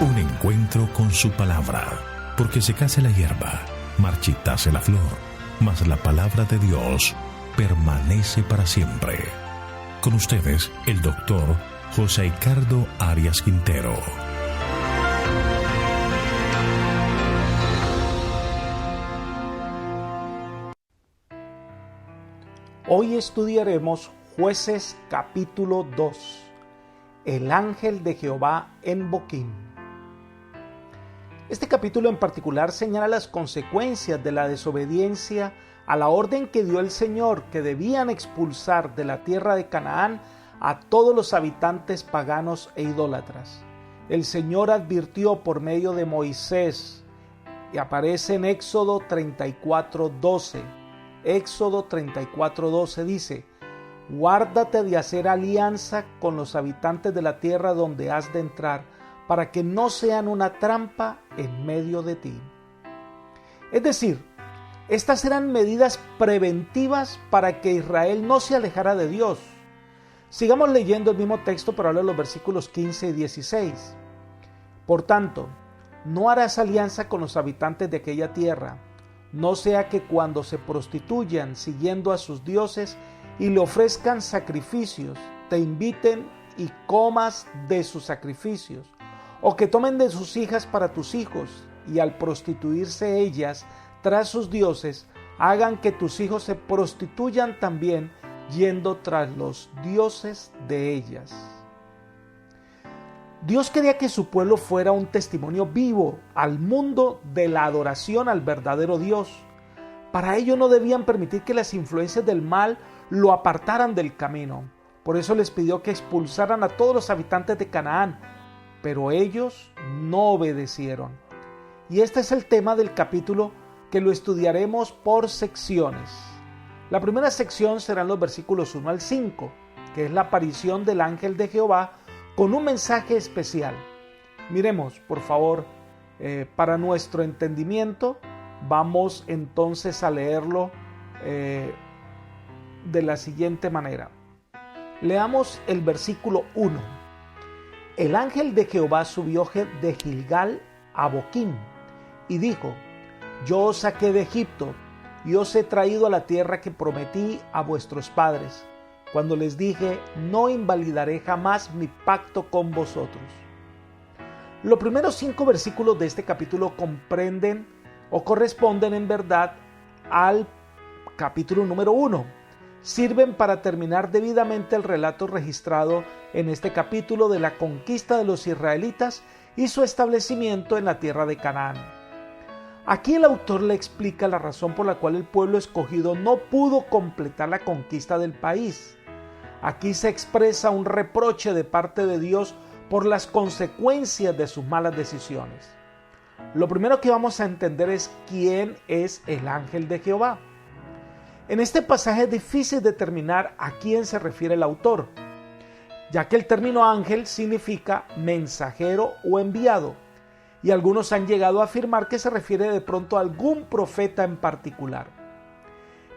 Un encuentro con su palabra, porque secase la hierba, marchitase la flor, mas la palabra de Dios permanece para siempre. Con ustedes, el doctor José Ricardo Arias Quintero. Hoy estudiaremos Jueces capítulo 2, el ángel de Jehová en Boquim. Este capítulo en particular señala las consecuencias de la desobediencia a la orden que dio el Señor, que debían expulsar de la tierra de Canaán a todos los habitantes paganos e idólatras. El Señor advirtió por medio de Moisés, y aparece en Éxodo 34:12. Éxodo 34:12 dice: guárdate de hacer alianza con los habitantes de la tierra donde has de entrar, para que no sean una trampa en medio de ti. Es decir, estas eran medidas preventivas para que Israel no se alejara de Dios. Sigamos leyendo el mismo texto, pero ahora los versículos 15 y 16. Por tanto, no harás alianza con los habitantes de aquella tierra, no sea que cuando se prostituyan siguiendo a sus dioses y le ofrezcan sacrificios, te inviten y comas de sus sacrificios, o que tomen de sus hijas para tus hijos, y al prostituirse ellas tras sus dioses, hagan que tus hijos se prostituyan también, yendo tras los dioses de ellas. Dios quería que su pueblo fuera un testimonio vivo al mundo de la adoración al verdadero Dios. Para ello no debían permitir que las influencias del mal lo apartaran del camino. Por eso les pidió que expulsaran a todos los habitantes de Canaán, pero ellos no obedecieron. Y este es el tema del capítulo, que lo estudiaremos por secciones. La primera sección serán los versículos 1 al 5, que es la aparición del ángel de Jehová con un mensaje especial. Miremos, por favor, para nuestro entendimiento, vamos entonces a leerlo de la siguiente manera. Leamos el versículo 1. El ángel de Jehová subió de Gilgal a Boquim y dijo: yo os saqué de Egipto y os he traído a la tierra que prometí a vuestros padres, cuando les dije: no invalidaré jamás mi pacto con vosotros. Los primeros 5 versículos de este capítulo comprenden o corresponden en verdad al capítulo número 1. Sirven para terminar debidamente el relato registrado en este capítulo de la conquista de los israelitas y su establecimiento en la tierra de Canaán. Aquí el autor le explica la razón por la cual el pueblo escogido no pudo completar la conquista del país. Aquí se expresa un reproche de parte de Dios por las consecuencias de sus malas decisiones. Lo primero que vamos a entender es quién es el ángel de Jehová. En este pasaje es difícil determinar a quién se refiere el autor, ya que el término ángel significa mensajero o enviado, y algunos han llegado a afirmar que se refiere de pronto a algún profeta en particular.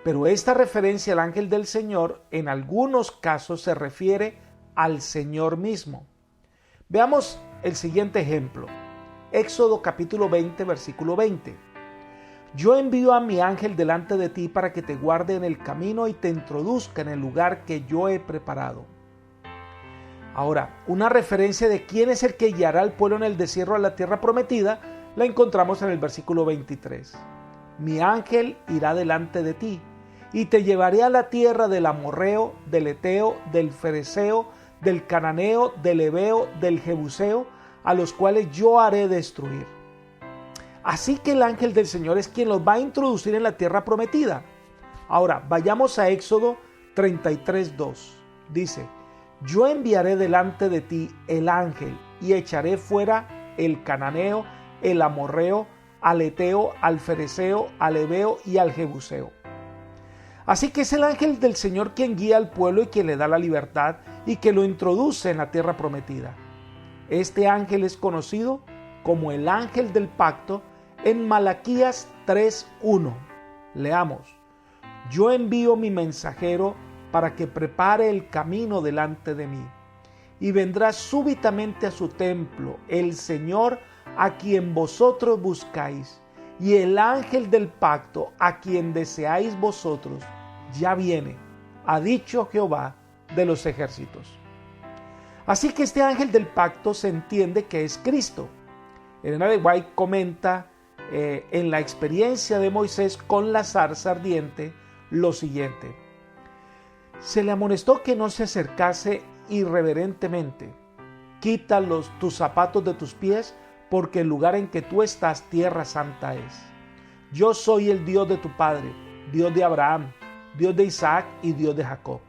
Pero esta referencia al ángel del Señor en algunos casos se refiere al Señor mismo. Veamos el siguiente ejemplo. Éxodo capítulo 20, versículo 20. Yo envío a mi ángel delante de ti para que te guarde en el camino y te introduzca en el lugar que yo he preparado. Ahora, una referencia de quién es el que guiará al pueblo en el desierto a la tierra prometida la encontramos en el versículo 23. Mi ángel irá delante de ti y te llevaré a la tierra del amorreo, del eteo, del fereceo, del cananeo, del heveo, del jebuseo, a los cuales yo haré destruir. Así que el ángel del Señor es quien los va a introducir en la tierra prometida. Ahora, vayamos a Éxodo 33:2. Dice: yo enviaré delante de ti el ángel y echaré fuera el cananeo, el amorreo, al eteo, al fereceo, al heveo y al jebuseo. Así que es el ángel del Señor quien guía al pueblo y quien le da la libertad y que lo introduce en la tierra prometida. Este ángel es conocido como el ángel del pacto en Malaquías 3:1. Leamos: yo envío mi mensajero para que prepare el camino delante de mí. y vendrá súbitamente a su templo el Señor a quien vosotros buscáis, y el ángel del pacto a quien deseáis vosotros, ya viene, ha dicho Jehová de los ejércitos. Así que este ángel del pacto se entiende que es Cristo. Elena de White comenta en la experiencia de Moisés con la zarza ardiente lo siguiente: se le amonestó que no se acercase irreverentemente. Quita tus zapatos de tus pies, porque el lugar en que tú estás, tierra santa es. Yo soy el Dios de tu padre, Dios de Abraham, Dios de Isaac y Dios de Jacob.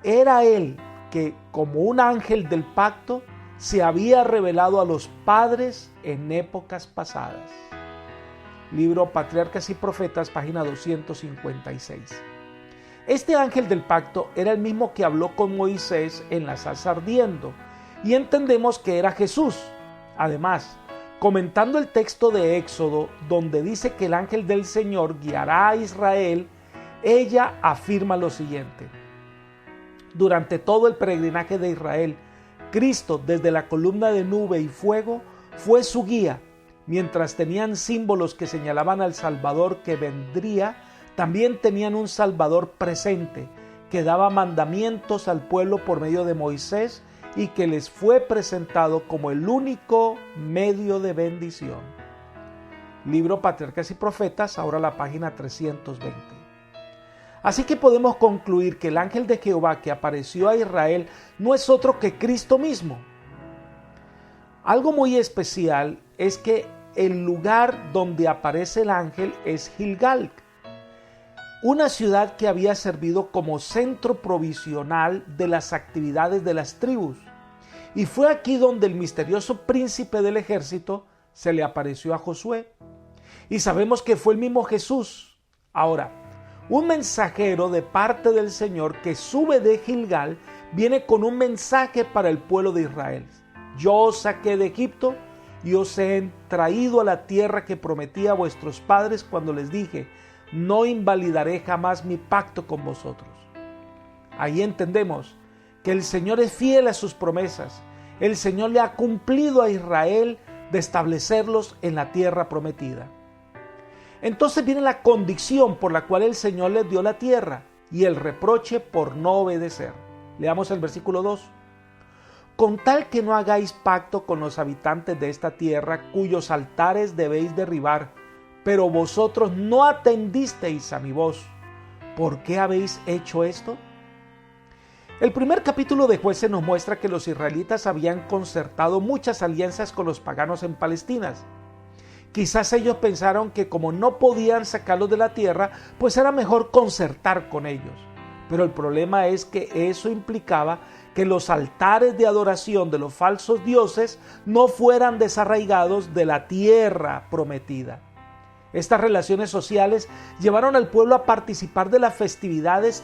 Era él que, como un ángel del pacto, se había revelado a los padres en épocas pasadas. Libro Patriarcas y Profetas, página 256. Este ángel del pacto era el mismo que habló con Moisés en la zarza ardiendo, y entendemos que era Jesús. Además, comentando el texto de Éxodo, donde dice que el ángel del Señor guiará a Israel, ella afirma lo siguiente: durante todo el peregrinaje de Israel, Cristo, desde la columna de nube y fuego, fue su guía. Mientras tenían símbolos que señalaban al Salvador que vendría, también tenían un Salvador presente, que daba mandamientos al pueblo por medio de Moisés y que les fue presentado como el único medio de bendición. Libro Patriarcas y Profetas, ahora la página 320. Así que podemos concluir que el ángel de Jehová que apareció a Israel no es otro que Cristo mismo. Algo muy especial es que el lugar donde aparece el ángel es Gilgal, una ciudad que había servido como centro provisional de las actividades de las tribus. Y fue aquí donde el misterioso príncipe del ejército se le apareció a Josué. Y sabemos que fue el mismo Jesús. Ahora, un mensajero de parte del Señor que sube de Gilgal viene con un mensaje para el pueblo de Israel. Yo os saqué de Egipto y os he traído a la tierra que prometí a vuestros padres cuando les dije: no invalidaré jamás mi pacto con vosotros. Ahí entendemos que el Señor es fiel a sus promesas. El Señor le ha cumplido a Israel de establecerlos en la tierra prometida. Entonces viene la condición por la cual el Señor les dio la tierra y el reproche por no obedecer. Leamos el versículo 2. Con tal que no hagáis pacto con los habitantes de esta tierra, cuyos altares debéis derribar, pero vosotros no atendisteis a mi voz. ¿Por qué habéis hecho esto? El primer capítulo de Jueces nos muestra que los israelitas habían concertado muchas alianzas con los paganos en Palestina. Quizás ellos pensaron que como no podían sacarlos de la tierra, pues era mejor concertar con ellos. Pero el problema es que eso implicaba que los altares de adoración de los falsos dioses no fueran desarraigados de la tierra prometida. Estas relaciones sociales llevaron al pueblo a participar de las festividades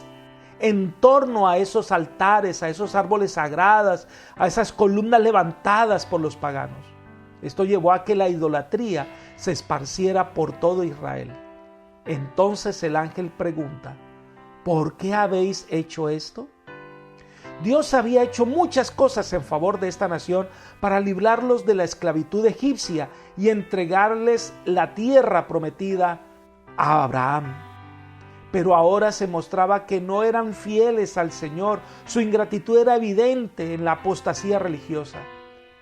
en torno a esos altares, a esos árboles sagrados, a esas columnas levantadas por los paganos. Esto llevó a que la idolatría se esparciera por todo Israel. Entonces el ángel pregunta: ¿por qué habéis hecho esto? Dios había hecho muchas cosas en favor de esta nación para librarlos de la esclavitud egipcia y entregarles la tierra prometida a Abraham. Pero ahora se mostraba que no eran fieles al Señor. Su ingratitud era evidente en la apostasía religiosa.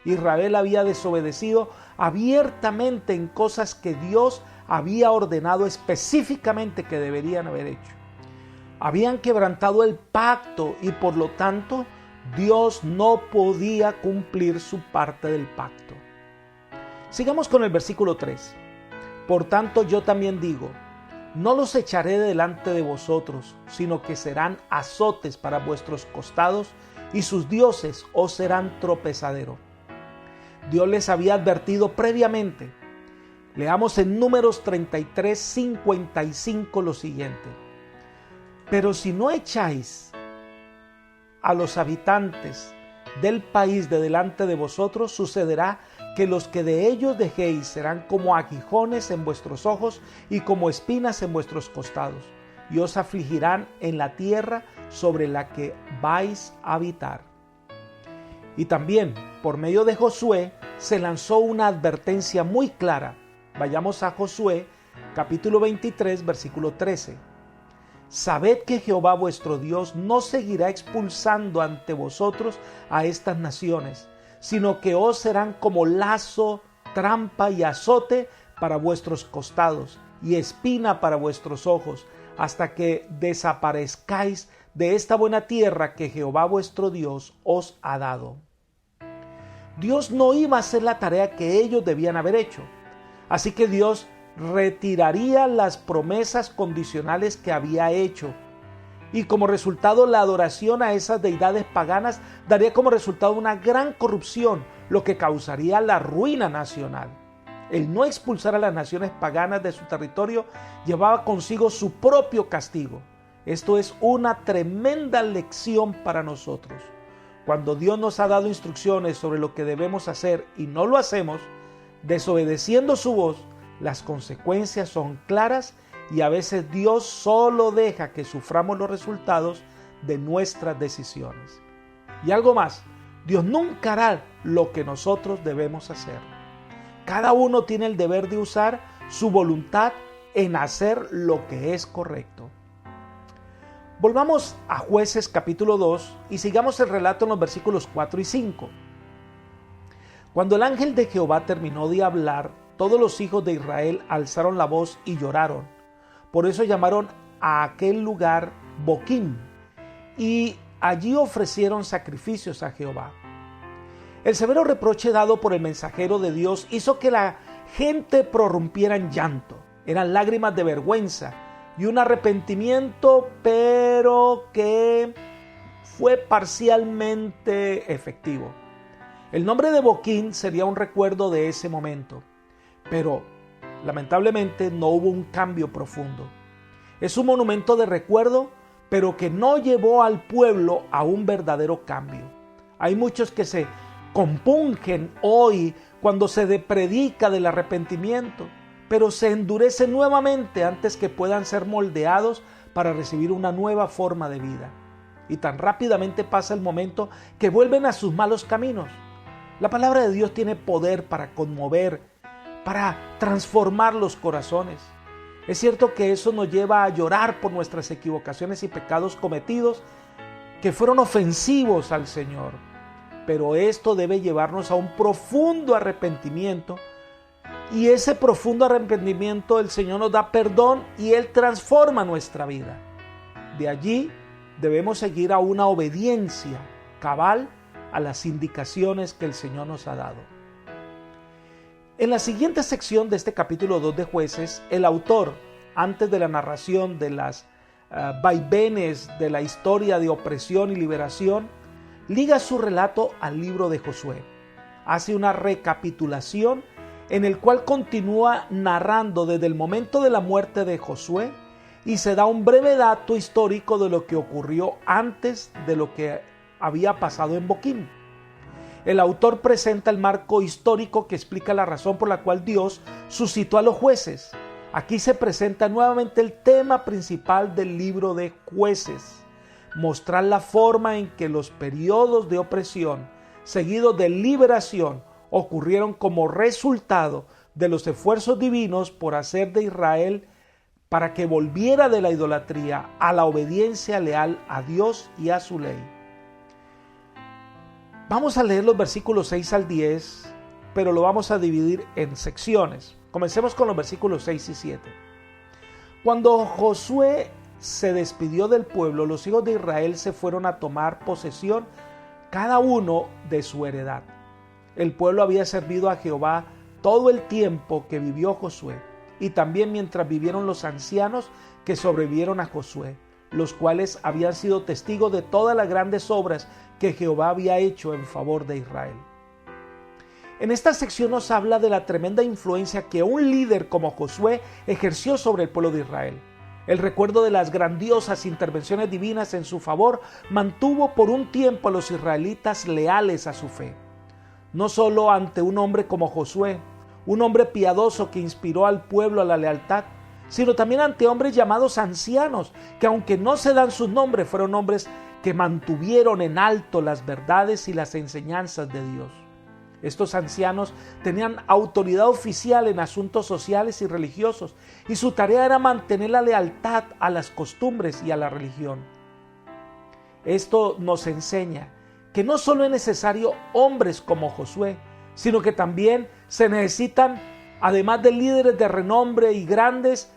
Israel había desobedecido abiertamente en cosas que Dios había ordenado específicamente que deberían haber hecho. Habían quebrantado el pacto y por lo tanto Dios no podía cumplir su parte del pacto. Sigamos con el versículo 3. Por tanto yo también digo: no los echaré delante de vosotros, sino que serán azotes para vuestros costados y sus dioses os serán tropezadero. Dios les había advertido previamente. Leamos en Números 33:55 lo siguiente: pero si no echáis a los habitantes del país de delante de vosotros, sucederá que los que de ellos dejéis serán como aguijones en vuestros ojos y como espinas en vuestros costados, y os afligirán en la tierra sobre la que vais a habitar. Y también, por medio de Josué, se lanzó una advertencia muy clara. Vayamos a Josué, capítulo 23, versículo 13. Sabed que Jehová vuestro Dios no seguirá expulsando ante vosotros a estas naciones, sino que os serán como lazo, trampa y azote para vuestros costados, y espina para vuestros ojos, hasta que desaparezcáis de esta buena tierra que Jehová vuestro Dios os ha dado. Dios no iba a hacer la tarea que ellos debían haber hecho, así que Dios retiraría las promesas condicionales que había hecho, y como resultado la adoración a esas deidades paganas daría como resultado una gran corrupción, lo que causaría la ruina nacional. El no expulsar a las naciones paganas de su territorio llevaba consigo su propio castigo. Esto es una tremenda lección para nosotros. Cuando Dios nos ha dado instrucciones sobre lo que debemos hacer y no lo hacemos, desobedeciendo su voz, las consecuencias son claras y a veces Dios solo deja que suframos los resultados de nuestras decisiones. Y algo más, Dios nunca hará lo que nosotros debemos hacer. Cada uno tiene el deber de usar su voluntad en hacer lo que es correcto. Volvamos a Jueces capítulo 2 y sigamos el relato en los versículos 4 y 5. Cuando el ángel de Jehová terminó de hablar, todos los hijos de Israel alzaron la voz y lloraron. Por eso llamaron a aquel lugar Boquim, y allí ofrecieron sacrificios a Jehová. El severo reproche dado por el mensajero de Dios hizo que la gente prorrumpiera en llanto. Eran lágrimas de vergüenza y un arrepentimiento, pero que fue parcialmente efectivo. El nombre de Boquim sería un recuerdo de ese momento, pero lamentablemente no hubo un cambio profundo. Es un monumento de recuerdo, pero que no llevó al pueblo a un verdadero cambio. Hay muchos que se compungen hoy cuando se predica del arrepentimiento, pero se endurecen nuevamente antes que puedan ser moldeados para recibir una nueva forma de vida. Y tan rápidamente pasa el momento que vuelven a sus malos caminos. La palabra de Dios tiene poder para conmover, para transformar los corazones. Es cierto que eso nos lleva a llorar por nuestras equivocaciones y pecados cometidos que fueron ofensivos al Señor. Pero esto debe llevarnos a un profundo arrepentimiento, y ese profundo arrepentimiento el Señor nos da perdón y Él transforma nuestra vida. De allí debemos seguir a una obediencia cabal a las indicaciones que el Señor nos ha dado. En la siguiente sección de este capítulo 2 de Jueces, el autor, antes de la narración de las vaivenes de la historia de opresión y liberación, liga su relato al libro de Josué. Hace una recapitulación en el cual continúa narrando desde el momento de la muerte de Josué y se da un breve dato histórico de lo que ocurrió antes de lo que había pasado en Boquim. El autor presenta el marco histórico que explica la razón por la cual Dios suscitó a los jueces. Aquí se presenta nuevamente el tema principal del libro de Jueces: mostrar la forma en que los periodos de opresión seguidos de liberación ocurrieron como resultado de los esfuerzos divinos por hacer de Israel para que volviera de la idolatría a la obediencia leal a Dios y a su ley. Vamos a leer los versículos 6 al 10, pero lo vamos a dividir en secciones. Comencemos con los versículos 6 y 7. Cuando Josué se despidió del pueblo, los hijos de Israel se fueron a tomar posesión, cada uno de su heredad. El pueblo había servido a Jehová todo el tiempo que vivió Josué, y también mientras vivieron los ancianos que sobrevivieron a Josué, los cuales habían sido testigos de todas las grandes obras que Jehová había hecho en favor de Israel. En esta sección nos habla de la tremenda influencia que un líder como Josué ejerció sobre el pueblo de Israel. El recuerdo de las grandiosas intervenciones divinas en su favor mantuvo por un tiempo a los israelitas leales a su fe. No solo ante un hombre como Josué, un hombre piadoso que inspiró al pueblo a la lealtad, sino también ante hombres llamados ancianos, que aunque no se dan sus nombres, fueron hombres que mantuvieron en alto las verdades y las enseñanzas de Dios. Estos ancianos tenían autoridad oficial en asuntos sociales y religiosos, y su tarea era mantener la lealtad a las costumbres y a la religión. Esto nos enseña que no solo es necesario hombres como Josué, sino que también se necesitan, además de líderes de renombre y grandes,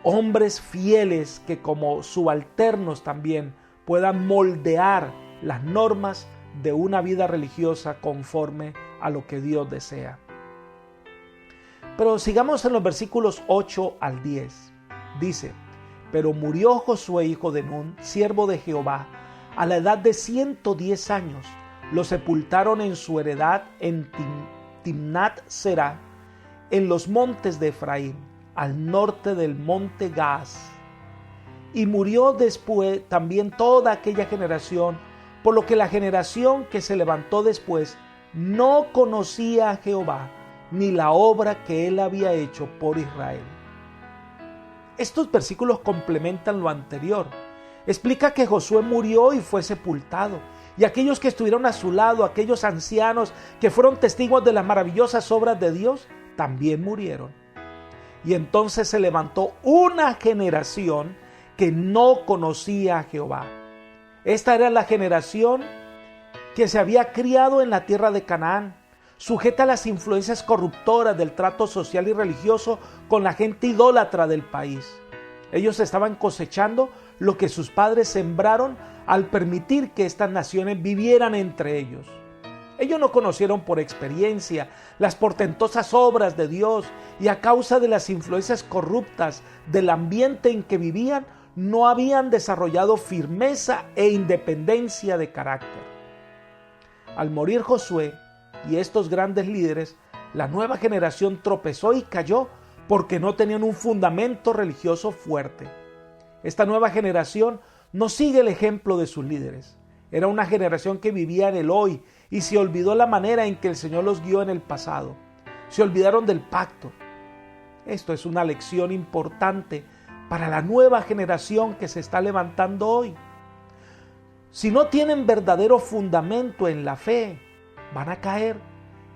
hombres fieles que como subalternos también puedan moldear las normas de una vida religiosa conforme a lo que Dios desea. Pero sigamos en los versículos 8 al 10. Dice: pero murió Josué, hijo de Nun, siervo de Jehová, a la edad de 110 años. Lo sepultaron en su heredad en Timnat Será, en los montes de Efraín, al norte del monte Gaas. Y murió después también toda aquella generación, por lo que la generación que se levantó después no conocía a Jehová, ni la obra que él había hecho por Israel. Estos versículos complementan lo anterior. Explica que Josué murió y fue sepultado, y aquellos que estuvieron a su lado, aquellos ancianos que fueron testigos de las maravillosas obras de Dios, también murieron. Y entonces se levantó una generación que no conocía a Jehová. Esta era la generación que se había criado en la tierra de Canaán, sujeta a las influencias corruptoras del trato social y religioso con la gente idólatra del país. Ellos estaban cosechando lo que sus padres sembraron al permitir que estas naciones vivieran entre ellos. Ellos no conocieron por experiencia las portentosas obras de Dios, y a causa de las influencias corruptas del ambiente en que vivían, no habían desarrollado firmeza e independencia de carácter. Al morir Josué y estos grandes líderes, la nueva generación tropezó y cayó porque no tenían un fundamento religioso fuerte. Esta nueva generación no sigue el ejemplo de sus líderes. Era una generación que vivía en el hoy y se olvidó la manera en que el Señor los guió en el pasado. Se olvidaron del pacto. Esto es una lección importante para la nueva generación que se está levantando hoy. Si no tienen verdadero fundamento en la fe, van a caer.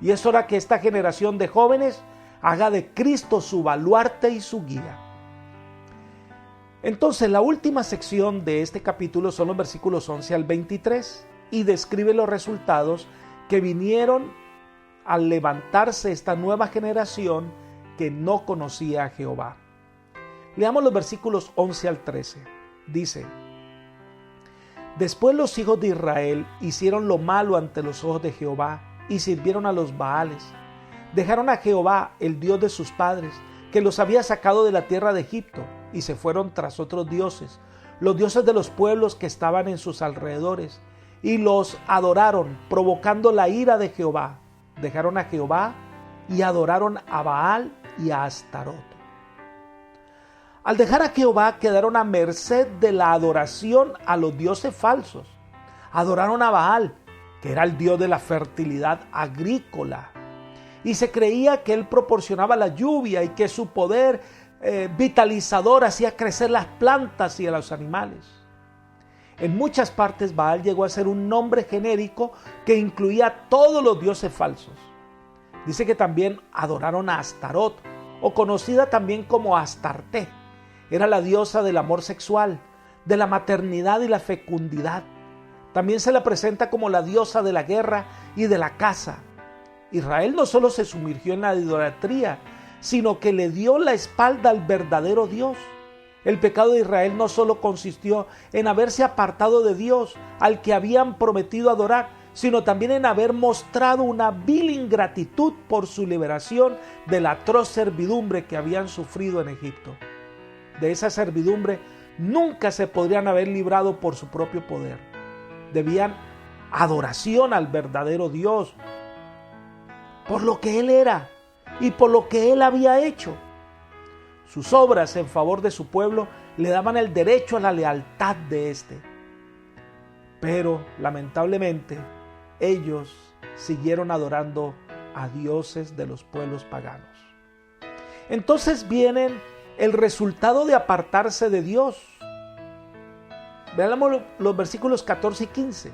Y es hora que esta generación de jóvenes haga de Cristo su baluarte y su guía. Entonces, la última sección de este capítulo son los versículos 11 al 23 y describe los resultados que vinieron al levantarse esta nueva generación que no conocía a Jehová. Leamos los versículos 11 al 13. Dice: después los hijos de Israel hicieron lo malo ante los ojos de Jehová y sirvieron a los Baales. Dejaron a Jehová, el Dios de sus padres, que los había sacado de la tierra de Egipto, y se fueron tras otros dioses, los dioses de los pueblos que estaban en sus alrededores, y los adoraron, provocando la ira de Jehová. Dejaron a Jehová y adoraron a Baal y a Astarot. Al dejar a Jehová, quedaron a merced de la adoración a los dioses falsos. Adoraron a Baal, que era el dios de la fertilidad agrícola, y se creía que él proporcionaba la lluvia y que su poder vitalizador hacía crecer las plantas y a los animales. En muchas partes Baal llegó a ser un nombre genérico que incluía a todos los dioses falsos. Dice que también adoraron a Astarot, o conocida también como Astarte. Era la diosa del amor sexual, de la maternidad y la fecundidad. También se la presenta como la diosa de la guerra y de la caza. Israel no solo se sumergió en la idolatría, sino que le dio la espalda al verdadero Dios. El pecado de Israel no solo consistió en haberse apartado de Dios, al que habían prometido adorar, sino también en haber mostrado una vil ingratitud por su liberación de la atroz servidumbre que habían sufrido en Egipto. De esa servidumbre nunca se podrían haber librado por su propio poder. Debían adoración al verdadero Dios, por lo que Él era y por lo que Él había hecho. Sus obras en favor de su pueblo le daban el derecho a la lealtad de éste. Pero, lamentablemente, ellos siguieron adorando a dioses de los pueblos paganos. Entonces viene el resultado de apartarse de Dios. Veamos los versículos 14 y 15.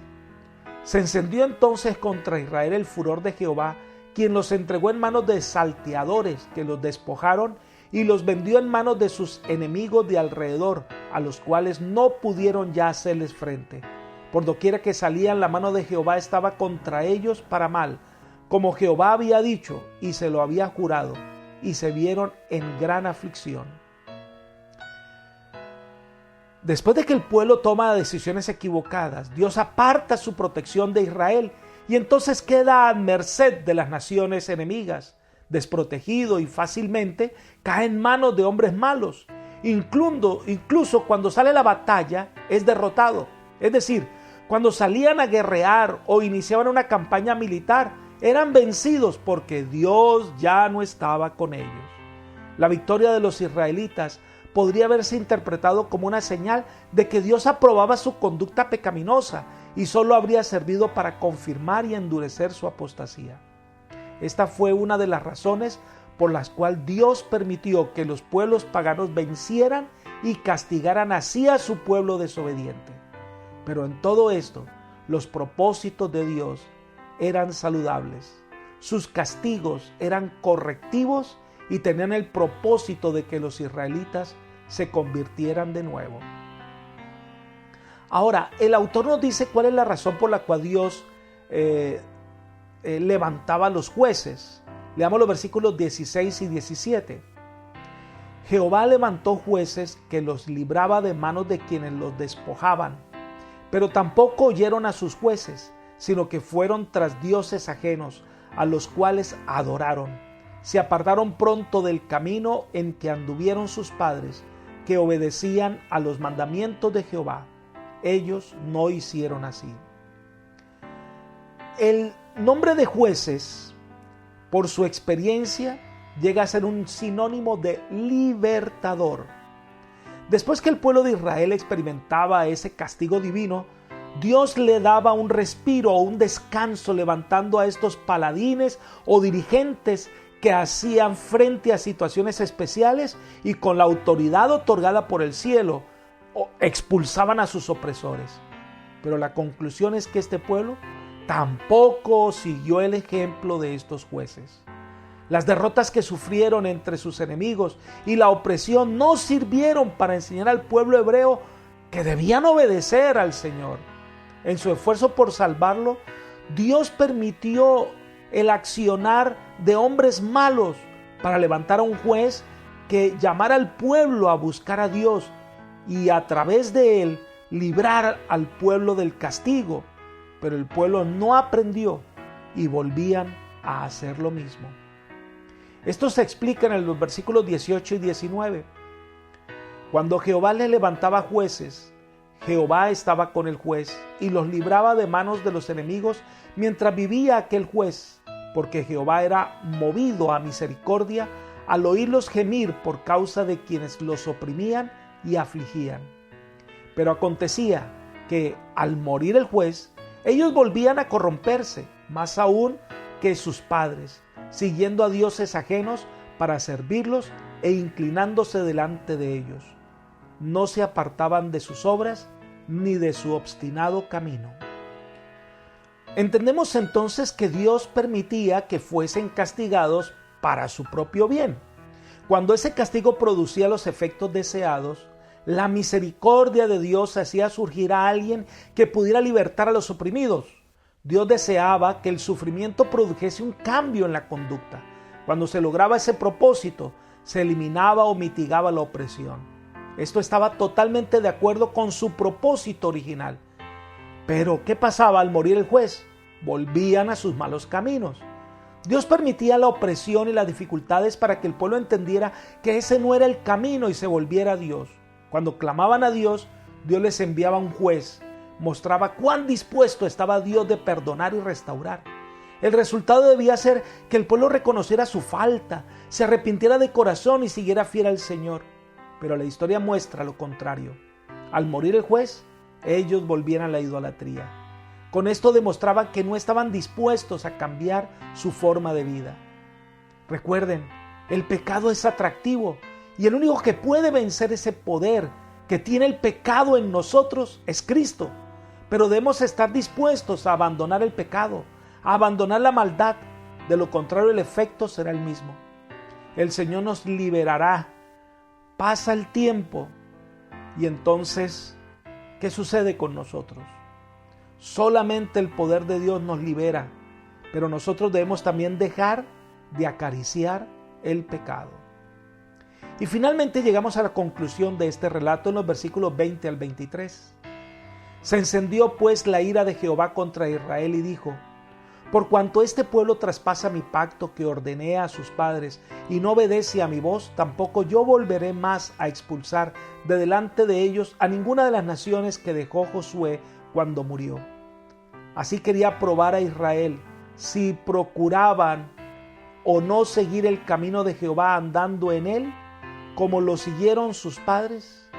Se encendió entonces contra Israel el furor de Jehová, quien los entregó en manos de salteadores, que los despojaron y los vendió en manos de sus enemigos de alrededor, a los cuales no pudieron ya hacerles frente. Por doquiera que salían, la mano de Jehová estaba contra ellos para mal, como Jehová había dicho y se lo había jurado, y se vieron en gran aflicción. Después de que el pueblo toma decisiones equivocadas, Dios aparta su protección de Israel y entonces queda a merced de las naciones enemigas, desprotegido y fácilmente cae en manos de hombres malos. Incluso cuando sale la batalla es derrotado. Es decir, cuando salían a guerrear o iniciaban una campaña militar, eran vencidos porque Dios ya no estaba con ellos. La victoria de los israelitas podría haberse interpretado como una señal de que Dios aprobaba su conducta pecaminosa y solo habría servido para confirmar y endurecer su apostasía. Esta fue una de las razones por las cuales Dios permitió que los pueblos paganos vencieran y castigaran así a su pueblo desobediente. Pero en todo esto, los propósitos de Dios eran saludables. Sus castigos eran correctivos y tenían el propósito de que los israelitas se convirtieran de nuevo. Ahora, el autor nos dice cuál es la razón por la cual Dios levantaba a los jueces. Leamos los versículos 16 y 17. Jehová levantó jueces que los libraba de manos de quienes los despojaban, pero tampoco oyeron a sus jueces, sino que fueron tras dioses ajenos, a los cuales adoraron. Se apartaron pronto del camino en que anduvieron sus padres, que obedecían a los mandamientos de Jehová. Ellos no hicieron así. El nombre de jueces, por su experiencia, llega a ser un sinónimo de libertador. Después que el pueblo de Israel experimentaba ese castigo divino, Dios le daba un respiro o un descanso levantando a estos paladines o dirigentes que hacían frente a situaciones especiales y con la autoridad otorgada por el cielo expulsaban a sus opresores. Pero la conclusión es que este pueblo tampoco siguió el ejemplo de estos jueces. Las derrotas que sufrieron entre sus enemigos y la opresión no sirvieron para enseñar al pueblo hebreo que debían obedecer al Señor. En su esfuerzo por salvarlo, Dios permitió el accionar de hombres malos para levantar a un juez que llamara al pueblo a buscar a Dios y a través de él librar al pueblo del castigo. Pero el pueblo no aprendió y volvían a hacer lo mismo. Esto se explica en los versículos 18 y 19. Cuando Jehová le levantaba jueces, Jehová estaba con el juez y los libraba de manos de los enemigos mientras vivía aquel juez, porque Jehová era movido a misericordia al oírlos gemir por causa de quienes los oprimían y afligían. Pero acontecía que al morir el juez, ellos volvían a corromperse, más aún que sus padres, siguiendo a dioses ajenos para servirlos e inclinándose delante de ellos. No se apartaban de sus obras ni de su obstinado camino. Entendemos entonces que Dios permitía que fuesen castigados para su propio bien. Cuando ese castigo producía los efectos deseados, la misericordia de Dios hacía surgir a alguien que pudiera libertar a los oprimidos. Dios deseaba que el sufrimiento produjese un cambio en la conducta. Cuando se lograba ese propósito, se eliminaba o mitigaba la opresión. Esto estaba totalmente de acuerdo con su propósito original. Pero, ¿qué pasaba al morir el juez? Volvían a sus malos caminos. Dios permitía la opresión y las dificultades para que el pueblo entendiera que ese no era el camino y se volviera a Dios. Cuando clamaban a Dios, Dios les enviaba un juez. Mostraba cuán dispuesto estaba Dios de perdonar y restaurar. El resultado debía ser que el pueblo reconociera su falta, se arrepintiera de corazón y siguiera fiel al Señor. Pero la historia muestra lo contrario. Al morir el juez, ellos volvían a la idolatría. Con esto demostraban que no estaban dispuestos a cambiar su forma de vida. Recuerden, el pecado es atractivo y el único que puede vencer ese poder que tiene el pecado en nosotros es Cristo. Pero debemos estar dispuestos a abandonar el pecado, a abandonar la maldad. De lo contrario, el efecto será el mismo. El Señor nos liberará. Pasa el tiempo y entonces, ¿qué sucede con nosotros? Solamente el poder de Dios nos libera, pero nosotros debemos también dejar de acariciar el pecado. Y finalmente llegamos a la conclusión de este relato en los versículos 20 al 23. Se encendió pues la ira de Jehová contra Israel y dijo: por cuanto este pueblo traspasa mi pacto que ordené a sus padres y no obedece a mi voz, tampoco yo volveré más a expulsar de delante de ellos a ninguna de las naciones que dejó Josué cuando murió. Así quería probar a Israel si procuraban o no seguir el camino de Jehová andando en él, como lo siguieron sus padres.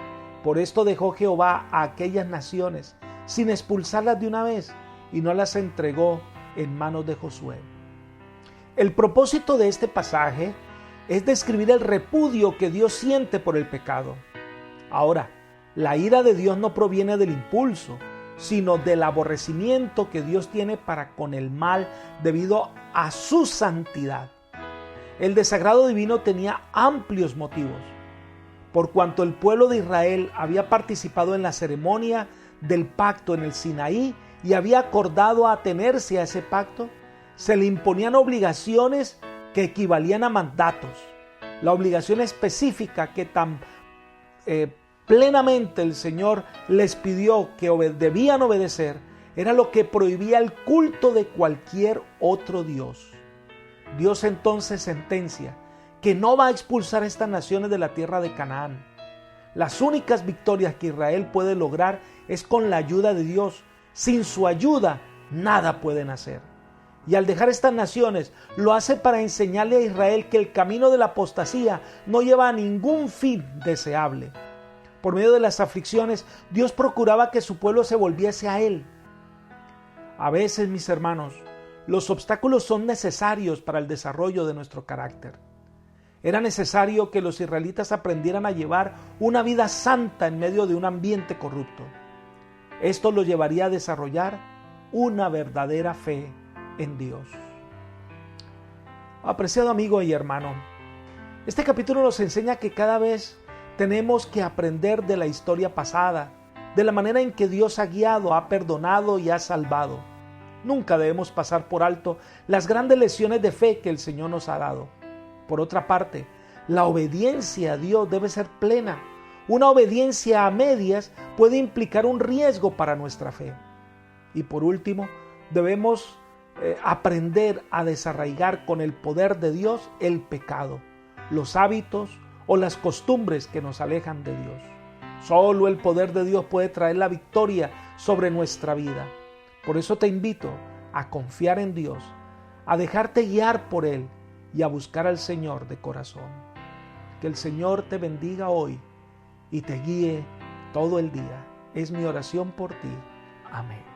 Por esto dejó Jehová a aquellas naciones sin expulsarlas de una vez y no las entregó en manos de Josué. El propósito de este pasaje es describir el repudio que Dios siente por el pecado. Ahora, la ira de Dios no proviene del impulso, sino del aborrecimiento que Dios tiene para con el mal debido a su santidad. El desagrado divino tenía amplios motivos. Por cuanto el pueblo de Israel había participado en la ceremonia del pacto en el Sinaí y había acordado atenerse a ese pacto, se le imponían obligaciones que equivalían a mandatos. La obligación específica que tan plenamente el Señor les pidió que debían obedecer era lo que prohibía el culto de cualquier otro Dios. Dios entonces sentencia que no va a expulsar a estas naciones de la tierra de Canaán. Las únicas victorias que Israel puede lograr es con la ayuda de Dios. Sin su ayuda, nada pueden hacer. Y al dejar estas naciones, lo hace para enseñarle a Israel que el camino de la apostasía no lleva a ningún fin deseable. Por medio de las aflicciones, Dios procuraba que su pueblo se volviese a Él. A veces, mis hermanos, los obstáculos son necesarios para el desarrollo de nuestro carácter. Era necesario que los israelitas aprendieran a llevar una vida santa en medio de un ambiente corrupto. Esto los llevaría a desarrollar una verdadera fe en Dios. Apreciado amigo y hermano, este capítulo nos enseña que cada vez tenemos que aprender de la historia pasada, de la manera en que Dios ha guiado, ha perdonado y ha salvado. Nunca debemos pasar por alto las grandes lecciones de fe que el Señor nos ha dado. Por otra parte, la obediencia a Dios debe ser plena. Una obediencia a medias puede implicar un riesgo para nuestra fe. Y por último, debemos aprender a desarraigar con el poder de Dios el pecado, los hábitos o las costumbres que nos alejan de Dios. Solo el poder de Dios puede traer la victoria sobre nuestra vida. Por eso te invito a confiar en Dios, a dejarte guiar por Él y a buscar al Señor de corazón. Que el Señor te bendiga hoy y te guíe todo el día. Es mi oración por ti. Amén.